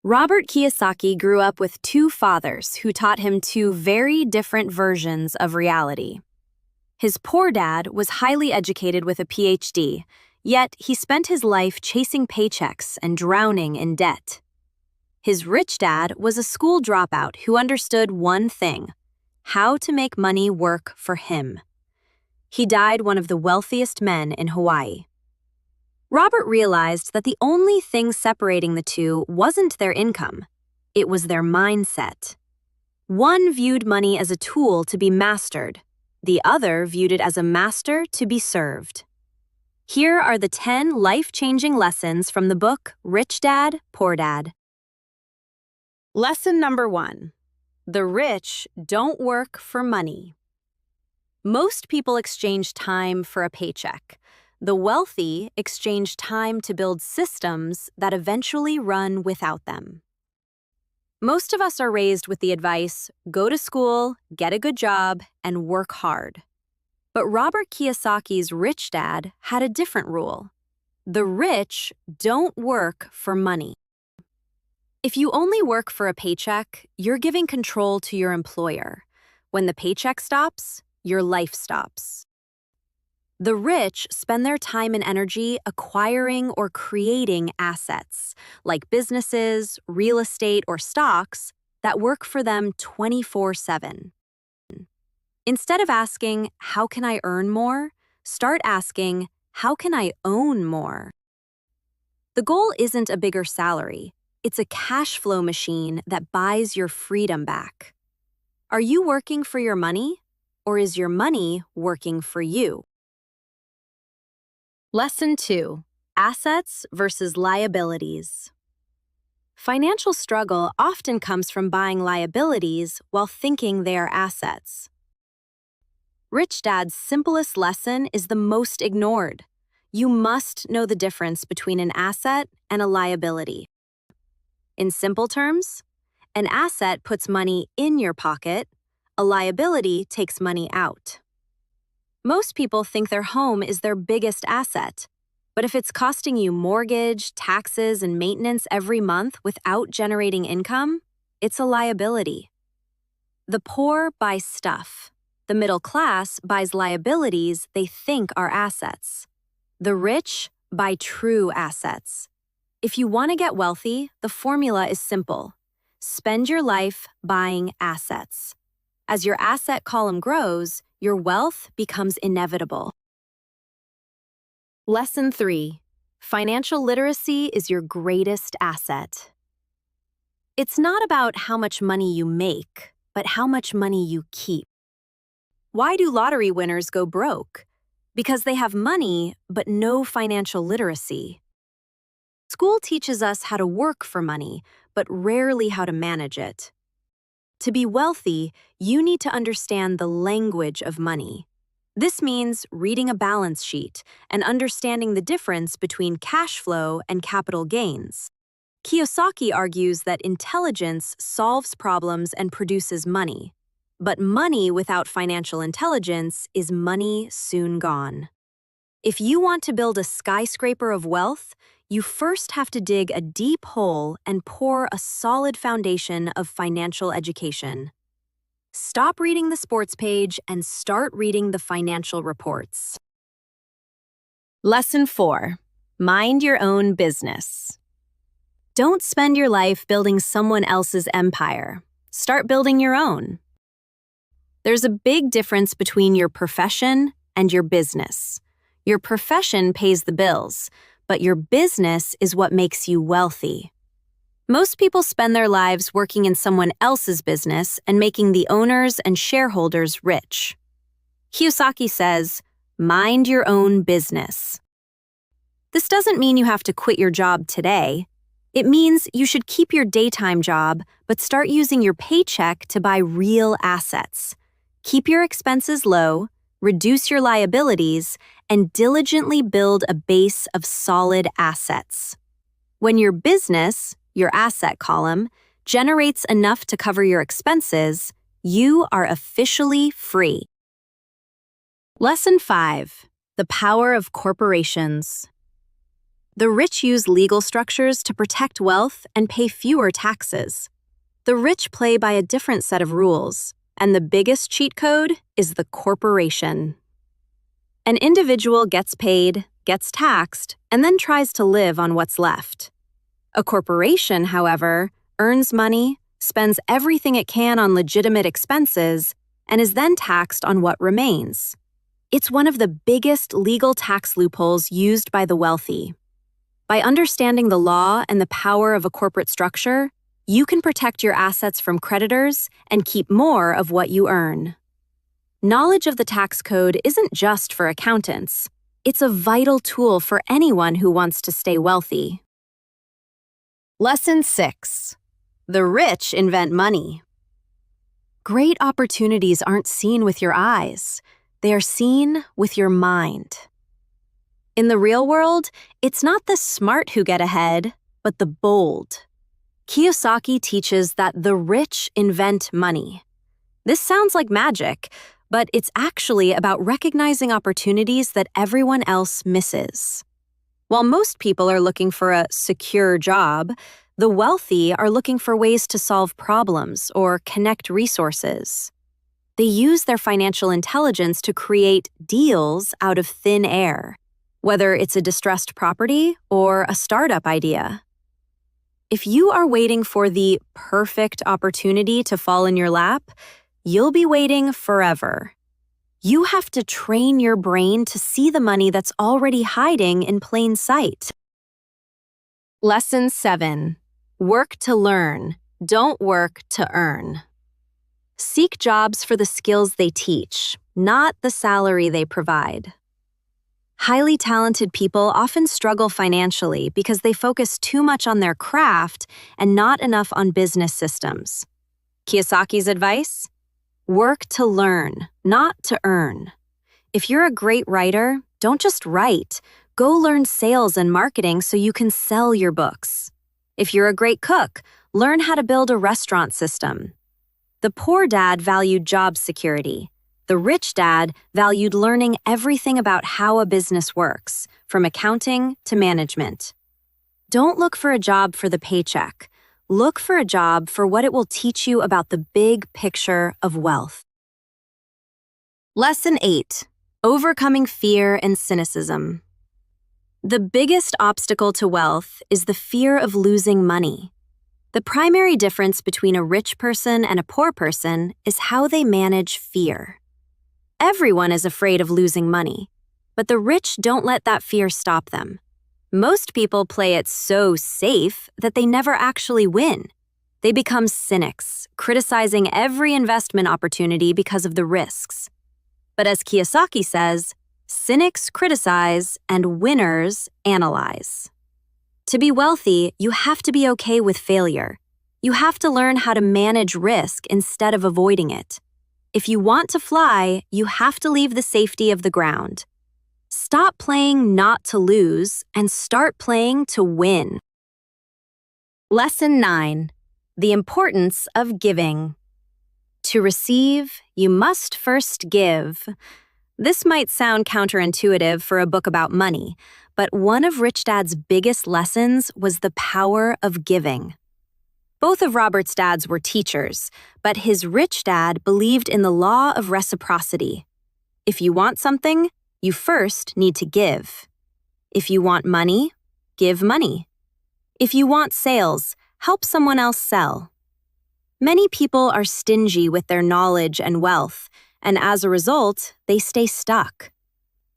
Robert Kiyosaki grew up with two fathers who taught him two very different versions of reality. His poor dad was highly educated with a PhD, yet he spent his life chasing paychecks and drowning in debt. His rich dad was a school dropout who understood one thing: how to make money work for him. He died one of the wealthiest men in Hawaii. Robert realized that the only thing separating the two wasn't their income, it was their mindset. One viewed money as a tool to be mastered, the other viewed it as a master to be served. Here are the 10 life-changing lessons from the book Rich Dad, Poor Dad. Lesson number 1. The rich don't work for money. Most people exchange time for a paycheck. The wealthy exchange time to build systems that eventually run without them. Most of us are raised with the advice, go to school, get a good job, and work hard. But Robert Kiyosaki's rich dad had a different rule. The rich don't work for money. If you only work for a paycheck, you're giving control to your employer. When the paycheck stops, your life stops. The rich spend their time and energy acquiring or creating assets, like businesses, real estate, or stocks, that work for them 24/7. Instead of asking, how can I earn more? Start asking, how can I own more? The goal isn't a bigger salary. It's a cash flow machine that buys your freedom back. Are you working for your money, or is your money working for you? Lesson 2. Assets versus liabilities. Financial struggle often comes from buying liabilities while thinking they are assets. Rich Dad's simplest lesson is the most ignored. You must know the difference between an asset and a liability. In simple terms, an asset puts money in your pocket, a liability takes money out. Most people think their home is their biggest asset, but if it's costing you mortgage, taxes, and maintenance every month without generating income, it's a liability. The poor buy stuff. The middle class buys liabilities they think are assets. The rich buy true assets. If you want to get wealthy, the formula is simple. Spend your life buying assets. As your asset column grows, your wealth becomes inevitable. Lesson 3. Financial literacy is your greatest asset. It's not about how much money you make, but how much money you keep. Why do lottery winners go broke? Because they have money, but no financial literacy. School teaches us how to work for money, but rarely how to manage it. To be wealthy, you need to understand the language of money. This means reading a balance sheet and understanding the difference between cash flow and capital gains. Kiyosaki argues that intelligence solves problems and produces money, but money without financial intelligence is money soon gone. If you want to build a skyscraper of wealth, you first have to dig a deep hole and pour a solid foundation of financial education. Stop reading the sports page and start reading the financial reports. Lesson 4. Mind your own business. Don't spend your life building someone else's empire. Start building your own. There's a big difference between your profession and your business. Your profession pays the bills, but your business is what makes you wealthy. Most people spend their lives working in someone else's business and making the owners and shareholders rich. Kiyosaki says, mind your own business. This doesn't mean you have to quit your job today. It means you should keep your daytime job, but start using your paycheck to buy real assets. Keep your expenses low, reduce your liabilities, and diligently build a base of solid assets. When your business, your asset column, generates enough to cover your expenses, you are officially free. Lesson 5. The power of corporations. The rich use legal structures to protect wealth and pay fewer taxes. The rich play by a different set of rules, and the biggest cheat code is the corporation. An individual gets paid, gets taxed, and then tries to live on what's left. A corporation, however, earns money, spends everything it can on legitimate expenses, and is then taxed on what remains. It's one of the biggest legal tax loopholes used by the wealthy. By understanding the law and the power of a corporate structure, you can protect your assets from creditors and keep more of what you earn. Knowledge of the tax code isn't just for accountants. It's a vital tool for anyone who wants to stay wealthy. Lesson 6. The rich invent money. Great opportunities aren't seen with your eyes. They are seen with your mind. In the real world, it's not the smart who get ahead, but the bold. Kiyosaki teaches that the rich invent money. This sounds like magic, but it's actually about recognizing opportunities that everyone else misses. While most people are looking for a secure job, the wealthy are looking for ways to solve problems or connect resources. They use their financial intelligence to create deals out of thin air, whether it's a distressed property or a startup idea. If you are waiting for the perfect opportunity to fall in your lap, you'll be waiting forever. You have to train your brain to see the money that's already hiding in plain sight. Lesson 7. Work to learn, don't work to earn. Seek jobs for the skills they teach, not the salary they provide. Highly talented people often struggle financially because they focus too much on their craft and not enough on business systems. Kiyosaki's advice? Work to learn, not to earn. If you're a great writer, don't just write. Go learn sales and marketing so you can sell your books. If you're a great cook, learn how to build a restaurant system. The poor dad valued job security. The rich dad valued learning everything about how a business works, from accounting to management. Don't look for a job for the paycheck. Look for a job for what it will teach you about the big picture of wealth. Lesson 8. Overcoming fear and cynicism. The biggest obstacle to wealth is the fear of losing money. The primary difference between a rich person and a poor person is how they manage fear. Everyone is afraid of losing money, but the rich don't let that fear stop them. Most people play it so safe that they never actually win. They become cynics, criticizing every investment opportunity because of the risks. But as Kiyosaki says, cynics criticize and winners analyze. To be wealthy, you have to be okay with failure. You have to learn how to manage risk instead of avoiding it. If you want to fly, you have to leave the safety of the ground. Stop playing not to lose and start playing to win. Lesson 9. The importance of giving. To receive, you must first give. This might sound counterintuitive for a book about money, but one of Rich Dad's biggest lessons was the power of giving. Both of Robert's dads were teachers, but his rich dad believed in the law of reciprocity. If you want something, you first need to give. If you want money, give money. If you want sales, help someone else sell. Many people are stingy with their knowledge and wealth, and as a result, they stay stuck.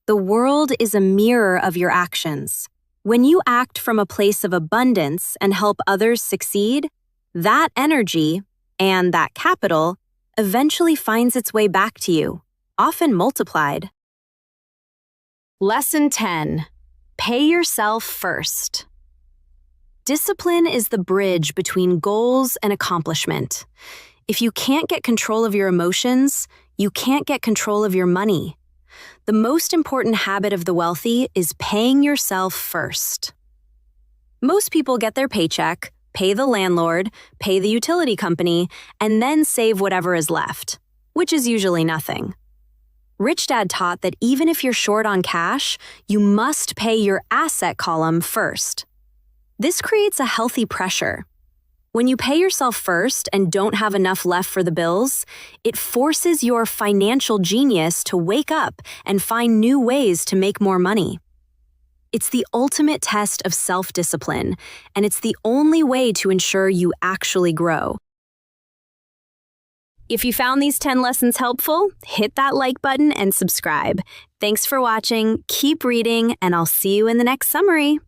The world is a mirror of your actions. When you act from a place of abundance and help others succeed, that energy, and that capital, eventually finds its way back to you, often multiplied. Lesson 10. Pay yourself first. Discipline is the bridge between goals and accomplishment. If you can't get control of your emotions, you can't get control of your money. The most important habit of the wealthy is paying yourself first. Most people get their paycheck, pay the landlord, pay the utility company, and then save whatever is left, which is usually nothing. Rich Dad taught that even if you're short on cash, you must pay your asset column first. This creates a healthy pressure. When you pay yourself first and don't have enough left for the bills, it forces your financial genius to wake up and find new ways to make more money. It's the ultimate test of self-discipline, and it's the only way to ensure you actually grow. If you found these 10 lessons helpful, hit that like button and subscribe. Thanks for watching, keep reading, and I'll see you in the next summary.